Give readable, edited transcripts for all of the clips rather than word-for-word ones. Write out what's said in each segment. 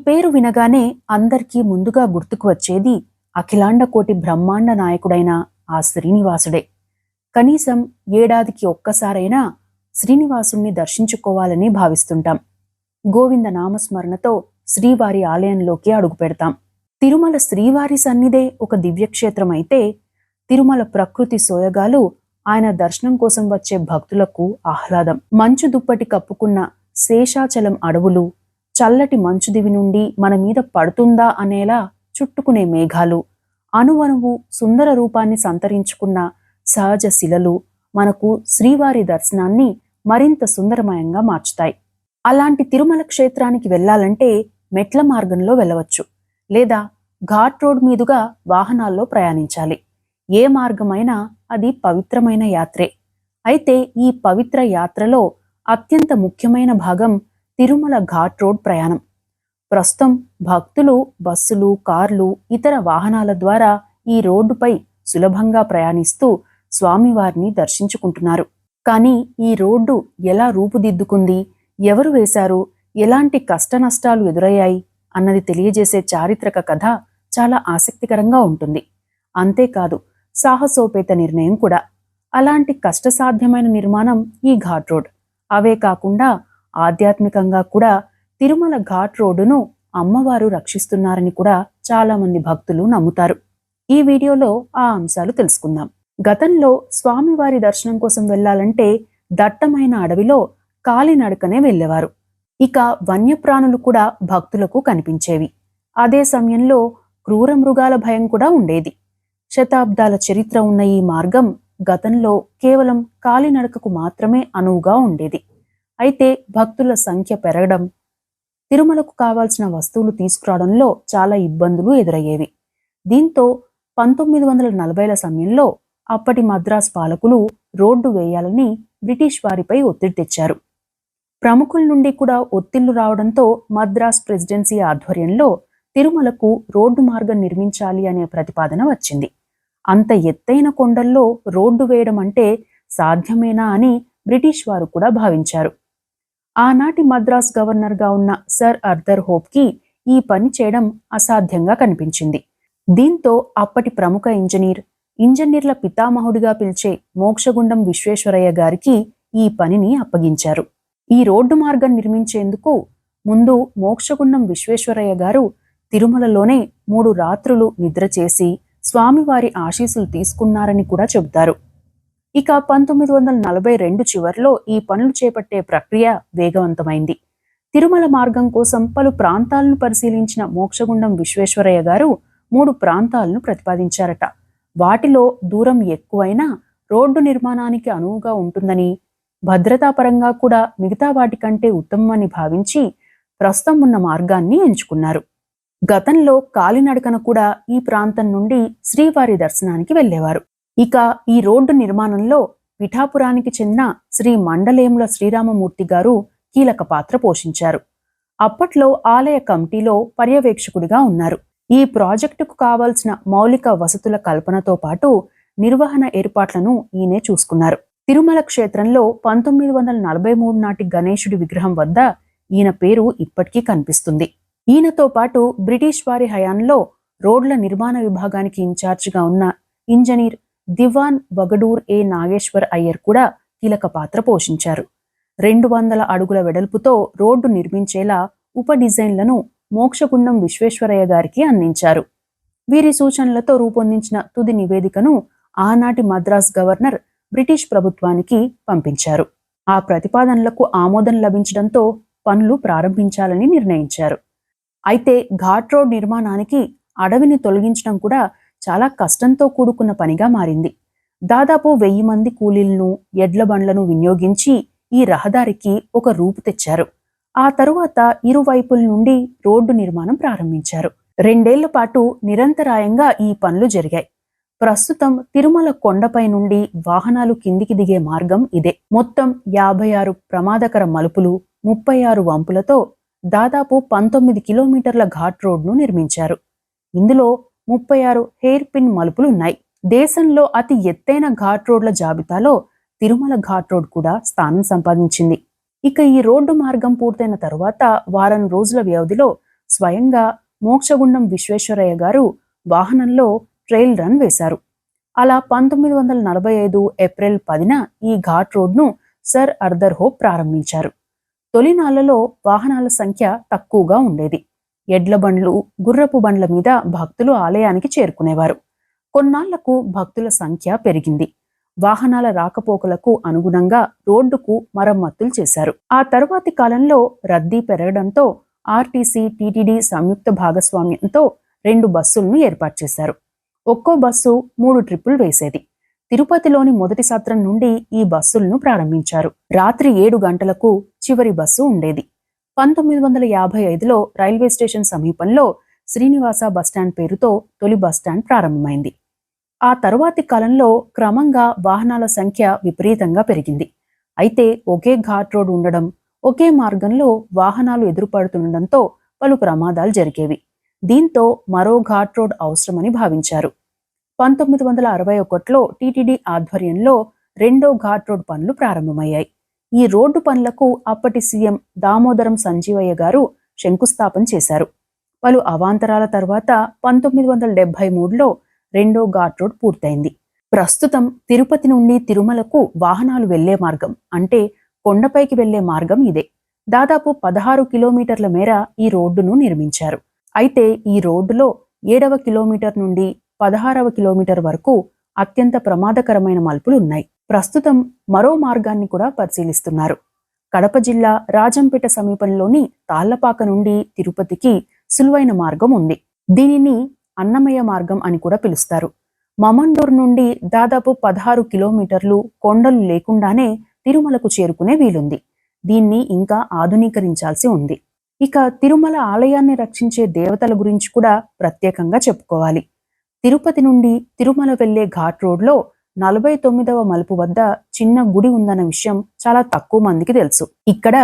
పేరు వినగానే అందరికీ ముందుగా గుర్తుకు వచ్చేది అఖిలాండ కోటి బ్రహ్మాండ నాయకుడైన ఆ శ్రీనివాసుడే. కనీసం ఏడాదికి ఒక్కసారైనా శ్రీనివాసుణ్ణి దర్శించుకోవాలని భావిస్తుంటాం. గోవింద నామస్మరణతో శ్రీవారి ఆలయంలోకి అడుగుపెడతాం. తిరుమల శ్రీవారి సన్నిధే ఒక దివ్యక్షేత్రం అయితే, తిరుమల ప్రకృతి సోయగాలు ఆయన దర్శనం కోసం వచ్చే భక్తులకు ఆహ్లాదం. మంచు దుప్పటి కప్పుకున్న శేషాచలం అడవులు, చల్లటి మంచు దివి నుండి మన మీద పడుతుందా అనేలా చుట్టుకునే మేఘాలు, అణువణువు సుందర రూపాన్ని సంతరించుకున్న సహజ శిలలు మనకు శ్రీవారి దర్శనాన్ని మరింత సుందరమయంగా మార్చుతాయి. అలాంటి తిరుమల క్షేత్రానికి వెళ్లాలంటే మెట్ల మార్గంలో వెళ్ళవచ్చు, లేదా ఘాట్ రోడ్ మీదుగా వాహనాల్లో ప్రయాణించాలి. ఏ మార్గమైనా అది పవిత్రమైన యాత్రే. అయితే ఈ పవిత్ర యాత్రలో అత్యంత ముఖ్యమైన భాగం తిరుమల ఘాట్ రోడ్ ప్రయాణం. ప్రస్తుతం భక్తులు బస్సులు, కార్లు, ఇతర వాహనాల ద్వారా ఈ రోడ్డుపై సులభంగా ప్రయాణిస్తూ స్వామివారిని దర్శించుకుంటున్నారు. కానీ ఈ రోడ్డు ఎలా రూపుదిద్దుకుంది, ఎవరు వేశారు, ఎలాంటి కష్టనష్టాలు ఎదురయ్యాయి అన్నది తెలియజేసే చారిత్రక కథ చాలా ఆసక్తికరంగా ఉంటుంది. అంతేకాదు, సాహసోపేత నిర్ణయం కూడా. అలాంటి కష్టసాధ్యమైన నిర్మాణం ఈ ఘాట్ రోడ్. అవే కాకుండా ఆధ్యాత్మికంగా కూడా తిరుమల ఘాట్ రోడ్డును అమ్మవారు రక్షిస్తున్నారని కూడా చాలా మంది భక్తులు నమ్ముతారు. ఈ వీడియోలో ఆ అంశాలు తెలుసుకుందాం. గతంలో స్వామివారి దర్శనం కోసం వెళ్లాలంటే దట్టమైన అడవిలో కాలినడకనే వెళ్లేవారు. ఇక వన్యప్రాణులు కూడా భక్తులకు కనిపించేవి. అదే సమయంలో క్రూర మృగాల భయం కూడా ఉండేది. శతాబ్దాల చరిత్ర ఉన్న ఈ మార్గం గతంలో కేవలం కాలినడకకు మాత్రమే అనువుగా ఉండేది. అయితే భక్తుల సంఖ్య పెరగడం, తిరుమలకు కావాల్సిన వస్తువులు తీసుకురావడంలో చాలా ఇబ్బందులు ఎదురయ్యేవి. దీంతో 1940ల సమయంలో అప్పటి మద్రాస్ పాలకులు రోడ్డు వేయాలని బ్రిటిష్ వారిపై ఒత్తిడి తెచ్చారు. ప్రముఖుల నుండి కూడా ఒత్తిళ్లు రావడంతో మద్రాస్ ప్రెసిడెన్సీ ఆధ్వర్యంలో తిరుమలకు రోడ్డు మార్గం నిర్మించాలి అనే ప్రతిపాదన వచ్చింది. అంత ఎత్తైన కొండల్లో రోడ్డు వేయడం అంటే సాధ్యమేనా అని బ్రిటిష్ వారు కూడా భావించారు. ఆనాటి మద్రాస్ గవర్నర్గా ఉన్న సర్ ఆర్థర్ హోప్కి ఈ పని చేయడం అసాధ్యంగా కనిపించింది. దీంతో అప్పటి ప్రముఖ ఇంజనీర్ల పితామహుడిగా పిలిచే మోక్షగుండం విశ్వేశ్వరయ్య గారికి ఈ పనిని అప్పగించారు. ఈ రోడ్డు మార్గం నిర్మించేందుకు ముందు మోక్షగుండం విశ్వేశ్వరయ్య గారు తిరుమలలోనే 3 రాత్రులు నిద్ర చేసి స్వామివారి ఆశీస్సులు తీసుకున్నారని కూడా చెబుతారు. ఇక 1942 చివర్లో ఈ పనులు చేపట్టే ప్రక్రియ వేగవంతమైంది. తిరుమల మార్గం కోసం పలు ప్రాంతాలను పరిశీలించిన మోక్షగుండం విశ్వేశ్వరయ్య గారు 3 ప్రాంతాలను ప్రతిపాదించారట. వాటిలో దూరం ఎక్కువైనా రోడ్డు నిర్మాణానికి అనువుగా ఉంటుందని, భద్రతాపరంగా కూడా మిగతా వాటికంటే ఉత్తమమని భావించి ప్రస్తుతం ఉన్న మార్గాన్ని ఎంచుకున్నారు. గతంలో కాలినడకన కూడా ఈ ప్రాంతం నుండి శ్రీవారి దర్శనానికి వెళ్లేవారు. ఇక ఈ రోడ్డు నిర్మాణంలో పిఠాపురానికి చెందిన శ్రీ మండలేముల శ్రీరామమూర్తి గారు కీలక పాత్ర పోషించారు. అప్పట్లో ఆలయ కమిటీలో పర్యవేక్షకుడిగా ఉన్నారు. ఈ ప్రాజెక్టుకు కావాల్సిన మౌలిక వసతుల కల్పనతో పాటు నిర్వహణ ఏర్పాట్లను ఈయనే చూసుకున్నారు. తిరుమల క్షేత్రంలో 1943 నాటి గణేశుడి విగ్రహం వద్ద ఈయన పేరు ఇప్పటికీ కనిపిస్తుంది. ఈయనతో పాటు బ్రిటిష్ వారి హయాంలో రోడ్ల నిర్మాణ విభాగానికి ఇన్ఛార్జిగా ఉన్న ఇంజనీర్ దివాన్ వగడూర్ ఏ నాగేశ్వర్ అయ్యర్ కూడా కీలక పాత్ర పోషించారు. 200 అడుగుల వెడల్పుతో రోడ్డు నిర్మించేలా ఉప డిజైన్లను మోక్షగుండం విశ్వేశ్వరయ్య గారికి అందించారు. వీరి సూచనలతో రూపొందించిన తుది నివేదికను ఆనాటి మద్రాస్ గవర్నర్ బ్రిటిష్ ప్రభుత్వానికి పంపించారు. ఆ ప్రతిపాదనలకు ఆమోదం లభించడంతో పనులు ప్రారంభించాలని నిర్ణయించారు. అయితే ఘాట్ రోడ్ నిర్మాణానికి అడవిని తొలగించడం కూడా చాలా కష్టంతో కూడుకున్న పనిగా మారింది. దాదాపు 1000 మంది కూలీలను, ఎడ్ల బండ్లను వినియోగించి ఈ రహదారికి ఒక రూపు తెచ్చారు. ఆ తరువాత ఇరువైపుల నుండి రోడ్డు నిర్మాణం ప్రారంభించారు. 2 ఏళ్ల పాటు నిరంతరాయంగా ఈ పనులు జరిగాయి. ప్రస్తుతం తిరుమల కొండపై నుండి వాహనాలు కిందికి దిగే మార్గం ఇదే. మొత్తం 56 ప్రమాదకర మలుపులు, 36 వంపులతో దాదాపు 19 కిలోమీటర్ల ఘాట్ రోడ్ను నిర్మించారు. ఇందులో 36 హెయిర్ పిన్ మలుపులు ఉన్నాయి. దేశంలో అతి ఎత్తైన ఘాట్ రోడ్ల జాబితాలో తిరుమల ఘాట్ రోడ్ కూడా స్థానం సంపాదించింది. ఇక ఈ రోడ్డు మార్గం పూర్తయిన తరువాత వారం రోజుల వ్యవధిలో స్వయంగా మోక్షగుండం విశ్వేశ్వరయ్య గారు వాహనంలో ట్రైల్ రన్ వేశారు. అలా 1945 ఏప్రిల్ 10న ఈ ఘాట్ రోడ్ను సర్ అర్థర్ హోప్ ప్రారంభించారు. తొలినాళ్లలో వాహనాల సంఖ్య తక్కువగా ఉండేది. ఎడ్ల బండ్లు, గుర్రపు బండ్ల మీద భక్తులు ఆలయానికి చేరుకునేవారు. కొన్నాళ్లకు భక్తుల సంఖ్య పెరిగింది. వాహనాల రాకపోకలకు అనుగుణంగా రోడ్డుకు మరమ్మతులు చేశారు. ఆ తరువాతి కాలంలో రద్దీ పెరగడంతో ఆర్టీసీ, టీటీడీ సంయుక్త భాగస్వామ్యంతో 2 బస్సులను ఏర్పాటు చేశారు. ఒక్కో బస్సు 3 ట్రిప్పులు వేసేది. తిరుపతిలోని మొదటి సత్రం నుండి ఈ బస్సులను ప్రారంభించారు. రాత్రి 7 గంటలకు చివరి బస్సు ఉండేది. 1955లో రైల్వే స్టేషన్ సమీపంలో శ్రీనివాస బస్టాండ్ పేరుతో తొలి బస్టాండ్ ప్రారంభమైంది. ఆ తరువాతి కాలంలో క్రమంగా వాహనాల సంఖ్య విపరీతంగా పెరిగింది. అయితే ఒకే ఘాట్ రోడ్ ఉండడం, ఒకే మార్గంలో వాహనాలు ఎదురుపడుతుండటంతో పలు ప్రమాదాలు జరిగేవి. దీంతో మరో ఘాట్ రోడ్ అవసరమని భావించారు. 1961లో టీటీడీ ఆధ్వర్యంలో రెండో ఘాట్ రోడ్ పనులు ప్రారంభమయ్యాయి. ఈ రోడ్డు పనులకు అప్పటి సీఎం దామోదరం సంజీవయ్య గారు శంకుస్థాపన చేశారు. పలు అవాంతరాల తర్వాత 1973లో రెండో ఘాట్ రోడ్ పూర్తయింది. ప్రస్తుతం తిరుపతి నుండి తిరుమలకు వాహనాలు వెళ్లే మార్గం అంటే కొండపైకి వెళ్లే మార్గం ఇదే. దాదాపు 16 కిలోమీటర్ల మేర ఈ రోడ్డును నిర్మించారు. అయితే ఈ రోడ్డులో 7వ కిలోమీటర్ నుండి 16వ కిలోమీటర్ వరకు అత్యంత ప్రమాదకరమైన మలుపులు ఉన్నాయి. ప్రస్తుతం మరో మార్గాన్ని కూడా పరిశీలిస్తున్నారు. కడప జిల్లా రాజంపేట సమీపంలోని తాళ్లపాక నుండి తిరుపతికి సులువైన మార్గం ఉంది. దీనిని అన్నమయ్య మార్గం అని కూడా పిలుస్తారు. మమండూరు నుండి దాదాపు 16 కిలోమీటర్లు కొండలు లేకుండానే తిరుమలకు చేరుకునే వీలుంది. దీన్ని ఇంకా ఆధునీకరించాల్సి ఉంది. ఇక తిరుమల ఆలయాన్ని రక్షించే దేవతల గురించి కూడా ప్రత్యేకంగా చెప్పుకోవాలి. తిరుపతి నుండి తిరుమల వెళ్లే ఘాట్ రోడ్లో 49వ మలుపు వద్ద చిన్న గుడి ఉందన్న విషయం చాలా తక్కువ మందికి తెలుసు. ఇక్కడ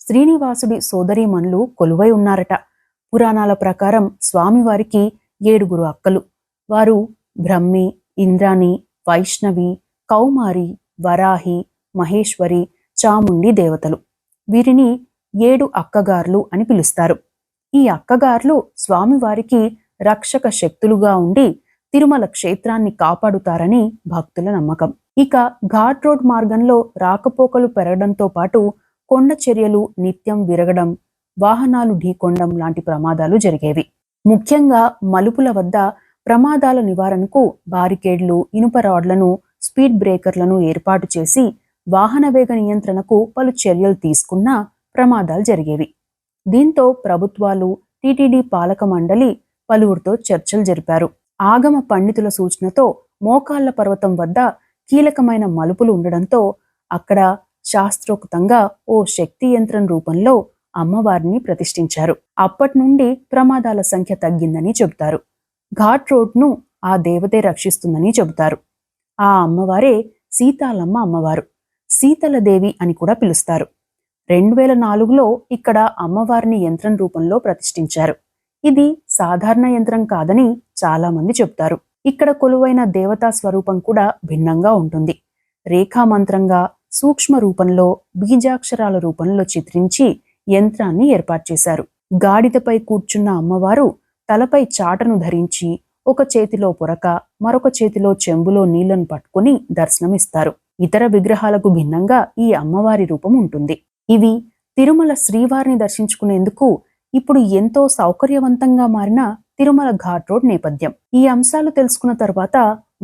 శ్రీనివాసుడి సోదరీమణులు కొలువై ఉన్నారట. పురాణాల ప్రకారం స్వామివారికి 7 అక్కలు. వారు బ్రహ్మి, ఇంద్రాణి, వైష్ణవి, కౌమారి, వరాహి, మహేశ్వరి, చాముండి దేవతలు. వీరిని 7 అక్కగార్లు అని పిలుస్తారు. ఈ అక్కగార్లు స్వామివారికి రక్షక శక్తులుగా ఉండి తిరుమల క్షేత్రాన్ని కాపాడుతారని భక్తుల నమ్మకం. ఇక ఘాట్ రోడ్ మార్గంలో రాకపోకలు పెరగడంతో పాటు కొండ చర్యలు నిత్యం విరగడం, వాహనాలు ఢీకొనడం లాంటి ప్రమాదాలు జరిగేవి. ముఖ్యంగా మలుపుల వద్ద ప్రమాదాల నివారణకు బారికేడ్లు, ఇనుప రాడ్లను, స్పీడ్ బ్రేకర్లను ఏర్పాటు చేసి వాహన వేగ నియంత్రణకు పలు చర్యలు తీసుకున్నా ప్రమాదాలు జరిగేవి. దీంతో ప్రభుత్వాలు, టీటీడీ పాలక మండలి పలువురితో చర్చలు జరిపారు. ఆగమ పండితుల సూచనతో మోకాళ్ల పర్వతం వద్ద కీలకమైన మలుపులు ఉండడంతో అక్కడ శాస్త్రోక్తంగా ఓ శక్తి యంత్రం రూపంలో అమ్మవారిని ప్రతిష్ఠించారు. అప్పటి నుండి ప్రమాదాల సంఖ్య తగ్గిందని చెబుతారు. ఘాట్ రోడ్ను ఆ దేవతే రక్షిస్తుందని చెబుతారు. ఆ అమ్మవారే సీతాలమ్మ అమ్మవారు, సీతలదేవి అని కూడా పిలుస్తారు. 2004లో ఇక్కడ అమ్మవారిని యంత్రం రూపంలో ప్రతిష్ఠించారు. ఇది సాధారణ యంత్రం కాదని చాలా మంది చెప్తారు. ఇక్కడ కొలువైన దేవతా స్వరూపం కూడా భిన్నంగా ఉంటుంది. రేఖామంత్రంగా, సూక్ష్మ రూపంలో, బీజాక్షరాల రూపంలో చిత్రించి యంత్రాన్ని ఏర్పాటు చేశారు. గాడిదపై కూర్చున్న అమ్మవారు తలపై చాటను ధరించి ఒక చేతిలో పొరక, మరొక చేతిలో చెంబులో నీళ్లను పట్టుకుని దర్శనమిస్తారు. ఇతర విగ్రహాలకు భిన్నంగా ఈ అమ్మవారి రూపం ఉంటుంది. ఇవి తిరుమల శ్రీవారిని దర్శించుకునేందుకు ఇప్పుడు ఎంతో సౌకర్యవంతంగా మారిన తిరుమల ఘాట్ రోడ్ నేపథ్యం. ఈ అంశాలు తెలుసుకున్న తర్వాత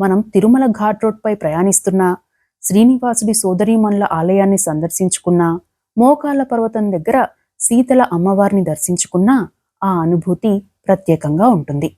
మనం తిరుమల ఘాట్ రోడ్ పై ప్రయాణిస్తున్నా, శ్రీనివాసుడి సోదరీమణుల ఆలయాన్ని సందర్శించుకున్నా, మోకాళ్ల పర్వతం దగ్గర శీతల అమ్మవారిని దర్శించుకున్నా ఆ అనుభూతి ప్రత్యేకంగా ఉంటుంది.